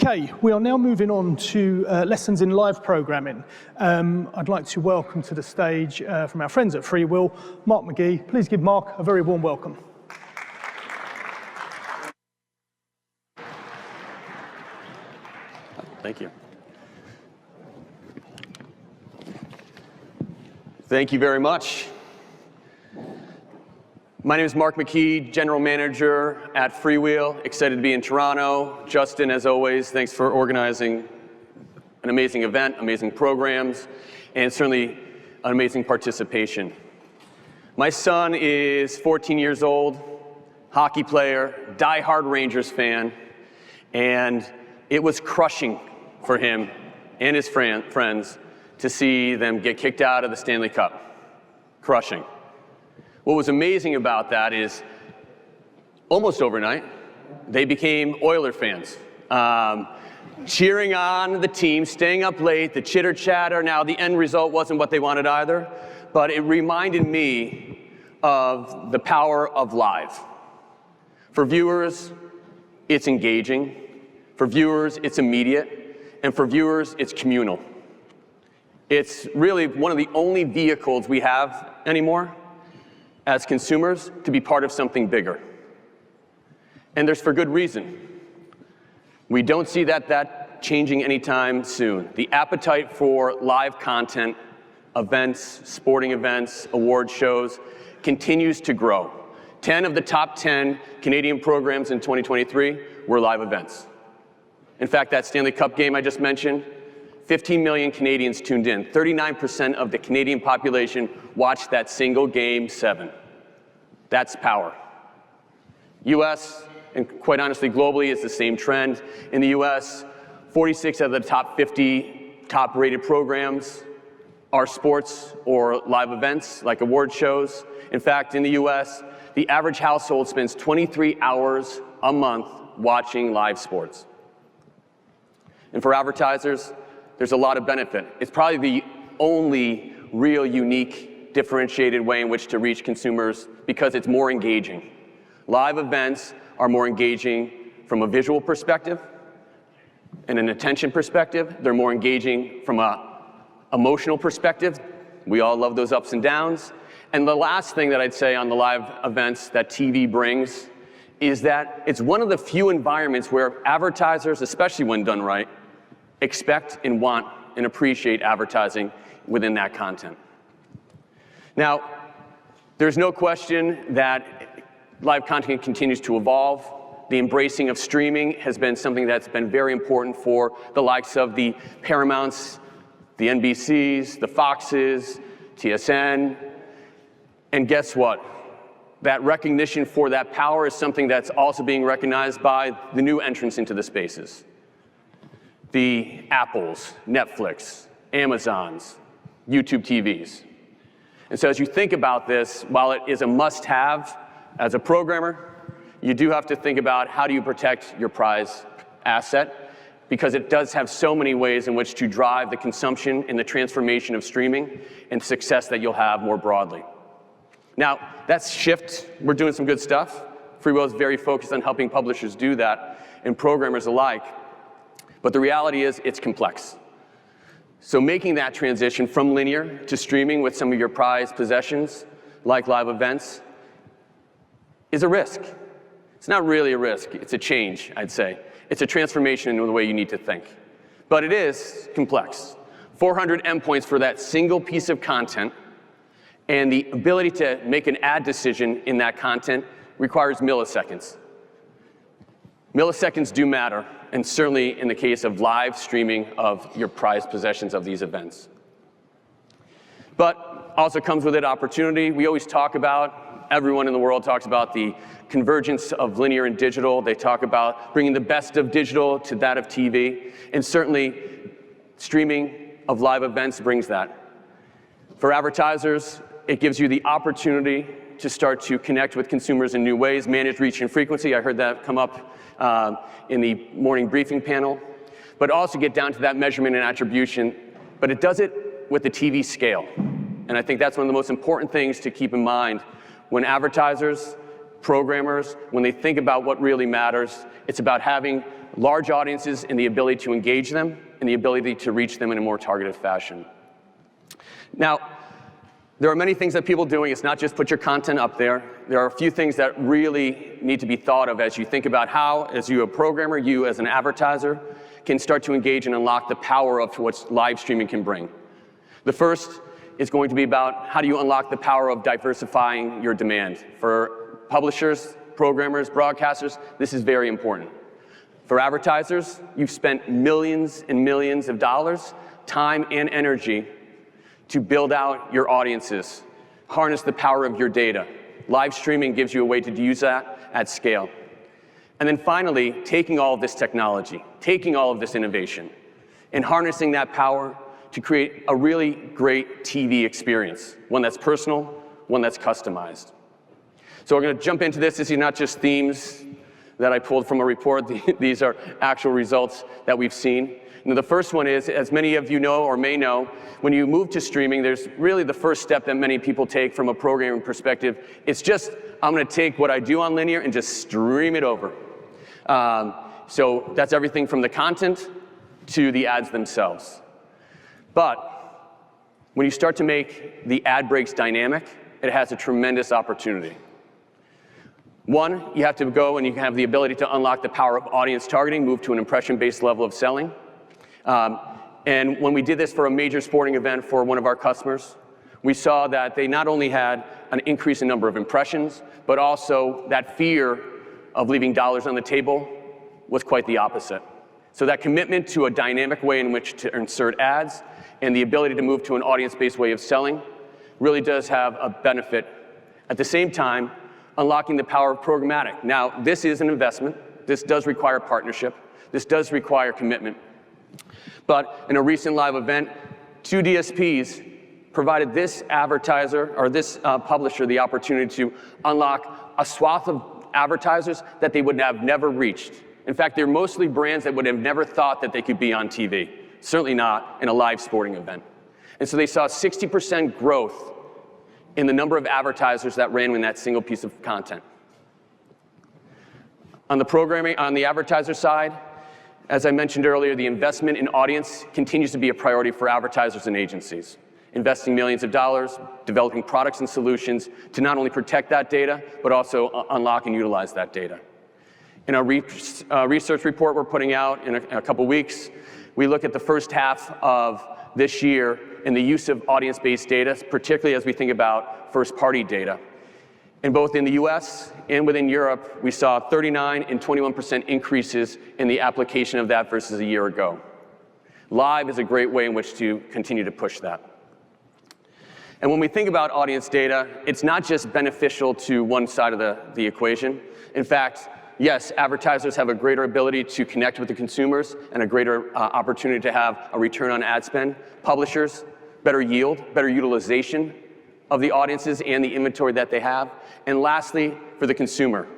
Okay, we are now moving on to lessons in live programming. I'd like to welcome to the stage from our friends at FreeWheel, Mark McKee. Please give Mark a very warm welcome. Thank you. Thank you very much. My name is Mark McKee, General Manager at FreeWheel. Excited to be in Toronto. Justin, as always, thanks for organizing an amazing event, amazing programs, and certainly an amazing participation. My son is 14 years old, hockey player, die-hard Rangers fan, and it was crushing for him and his friends to see them get kicked out of the Stanley Cup. Crushing. What was amazing about that is, almost overnight, they became Oiler fans. Cheering on the team, staying up late, the chitter-chatter. Now, the end result wasn't what they wanted either, but it reminded me of the power of live. For viewers, it's engaging. For viewers, it's immediate. And for viewers, it's communal. It's really one of the only vehicles we have anymore as consumers to be part of something bigger. And there's for good reason. We don't see that changing anytime soon. The appetite for live content, events, sporting events, award shows continues to grow. 10 of the top 10 Canadian programs in 2023 were live events. In fact, that Stanley Cup game I just mentioned, 15 million Canadians tuned in. 39% of the Canadian population watched that single game 7. That's power. US, and quite honestly globally, it's the same trend. In the US, 46 out of the top 50 top-rated programs are sports or live events like award shows. In fact, in the US, the average household spends 23 hours a month watching live sports. And for advertisers, there's a lot of benefit. It's probably the only real unique, differentiated way in which to reach consumers because it's more engaging. Live events are more engaging from a visual perspective and an attention perspective. They're more engaging from an emotional perspective. We all love those ups and downs. And the last thing that I'd say on the live events that TV brings is that it's one of the few environments where advertisers, especially when done right, expect and want and appreciate advertising within that content. Now, there's no question that live content continues to evolve. The embracing of streaming has been something that's been very important for the likes of the Paramounts, the NBCs, the Foxes, TSN. And guess what? That recognition for that power is something that's also being recognized by the new entrants into the spaces. The Apples, Netflix, Amazons, YouTube TVs. And so as you think about this, while it is a must-have as a programmer, you do have to think about how do you protect your prize asset, because it does have so many ways in which to drive the consumption and the transformation of streaming and success that you'll have more broadly. Now, that's shift. We're doing some good stuff. FreeWheel is very focused on helping publishers do that and programmers alike. But the reality is it's complex. So making that transition from linear to streaming with some of your prized possessions, like live events, is a risk. It's not really a risk. It's a change, I'd say. It's a transformation in the way you need to think. But it is complex. 400 endpoints for that single piece of content, and the ability to make an ad decision in that content requires milliseconds. Milliseconds do matter, and certainly in the case of live streaming of your prized possessions of these events. But also comes with it opportunity. We always talk about, everyone in the world talks about the convergence of linear and digital. They talk about bringing the best of digital to that of TV, and certainly streaming of live events brings that. For advertisers, it gives you the opportunity to start to connect with consumers in new ways, manage reach and frequency. I heard that come up in the morning briefing panel. But also get down to that measurement and attribution. But it does it with the TV scale. And I think that's one of the most important things to keep in mind when advertisers, programmers, when they think about what really matters, it's about having large audiences and the ability to engage them and the ability to reach them in a more targeted fashion. Now, there are many things that people are doing. It's not just put your content up there. There are a few things that really need to be thought of as you think about how, as you a programmer, you as an advertiser, can start to engage and unlock the power of what live streaming can bring. The first is going to be about how do you unlock the power of diversifying your demand. For publishers, programmers, broadcasters, this is very important. For advertisers, you've spent millions and millions of dollars, time and energy to build out your audiences, harness the power of your data. Live streaming gives you a way to use that at scale. And then finally, taking all of this technology, taking all of this innovation, and harnessing that power to create a really great TV experience, one that's personal, one that's customized. So we're going to jump into this. These are not just themes that I pulled from a report. These are actual results that we've seen. And the first one is, as many of you know or may know, when you move to streaming, there's really the first step that many people take from a programming perspective. It's just, I'm going to take what I do on linear and just stream it over. So that's everything from the content to the ads themselves. But when you start to make the ad breaks dynamic, it has a tremendous opportunity. One, you have to go and you have the ability to unlock the power of audience targeting, move to an impression-based level of selling. And when we did this for a major sporting event for one of our customers, we saw that they not only had an increase in number of impressions, but also that fear of leaving dollars on the table was quite the opposite. So that commitment to a dynamic way in which to insert ads and the ability to move to an audience-based way of selling really does have a benefit. At the same time, unlocking the power of programmatic. Now, this is an investment. This does require partnership. This does require commitment. But in a recent live event, 2 DSPs provided this advertiser or this publisher the opportunity to unlock a swath of advertisers that they would have never reached. In fact, they're mostly brands that would have never thought that they could be on TV, certainly not in a live sporting event. And so they saw 60% growth in the number of advertisers that ran in that single piece of content. On the advertiser side, as I mentioned earlier, the investment in audience continues to be a priority for advertisers and agencies, investing millions of dollars, developing products and solutions to not only protect that data, but also unlock and utilize that data. In our research report we're putting out in a couple weeks, we look at the first half of this year in the use of audience-based data, particularly as we think about first-party data. And both in the US and within Europe, we saw 39 and 21% increases in the application of that versus a year ago. Live is a great way in which to continue to push that. And when we think about audience data, it's not just beneficial to one side of the equation. In fact, yes, advertisers have a greater ability to connect with the consumers and a greater opportunity to have a return on ad spend. Publishers, better yield, better utilization of the audiences and the inventory that they have. And lastly, for the consumer.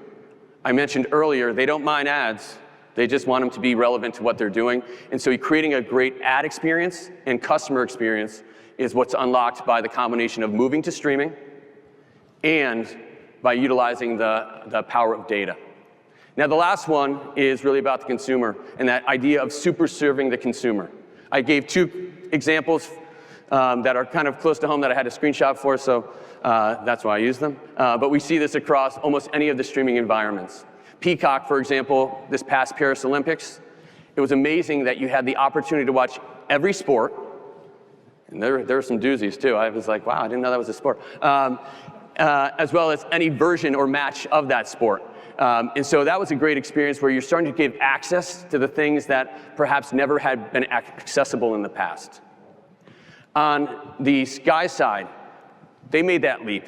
I mentioned earlier, they don't mind ads. They just want them to be relevant to what they're doing. And so creating a great ad experience and customer experience is what's unlocked by the combination of moving to streaming and by utilizing the power of data. Now, the last one is really about the consumer and that idea of super serving the consumer. I gave 2 examples that are kind of close to home that I had a screenshot for, so that's why I use them. But we see this across almost any of the streaming environments. Peacock, for example, this past Paris Olympics, it was amazing that you had the opportunity to watch every sport, and there were some doozies too. I was like, wow, I didn't know that was a sport. As well as any version or match of that sport. And so that was a great experience where you're starting to give access to the things that perhaps never had been accessible in the past. On the Sky side, they made that leap.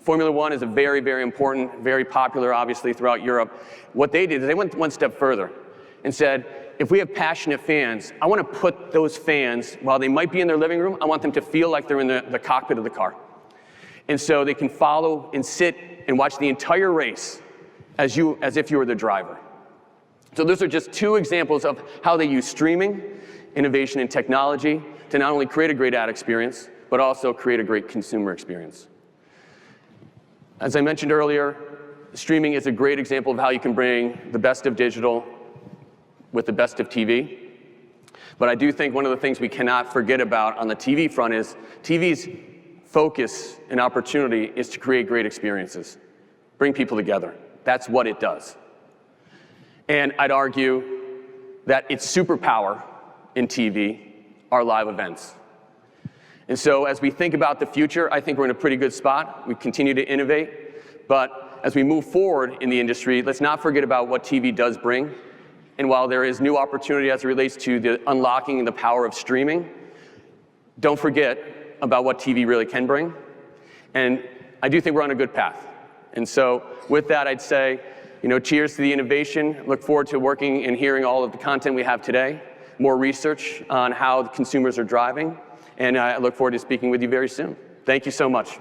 Formula One is a very, very important, very popular, obviously, throughout Europe. What they did is they went one step further and said, if we have passionate fans, I want to put those fans, while they might be in their living room, I want them to feel like they're in the cockpit of the car. And so they can follow and sit and watch the entire race as if you were the driver. So those are just 2 examples of how they use streaming, innovation, and technology to not only create a great ad experience, but also create a great consumer experience. As I mentioned earlier, streaming is a great example of how you can bring the best of digital with the best of TV. But I do think one of the things we cannot forget about on the TV front is TV's focus and opportunity is to create great experiences, bring people together. That's what it does. And I'd argue that its superpower in TV are live events. And so as we think about the future, I think we're in a pretty good spot. We continue to innovate, but as we move forward in the industry, let's not forget about what TV does bring. And while there is new opportunity as it relates to the unlocking the power of streaming, don't forget about what TV really can bring. And I do think we're on a good path. And so with that, I'd say, cheers to the innovation. Look forward to working and hearing all of the content we have today, more research on how the consumers are driving, and I look forward to speaking with you very soon. Thank you so much.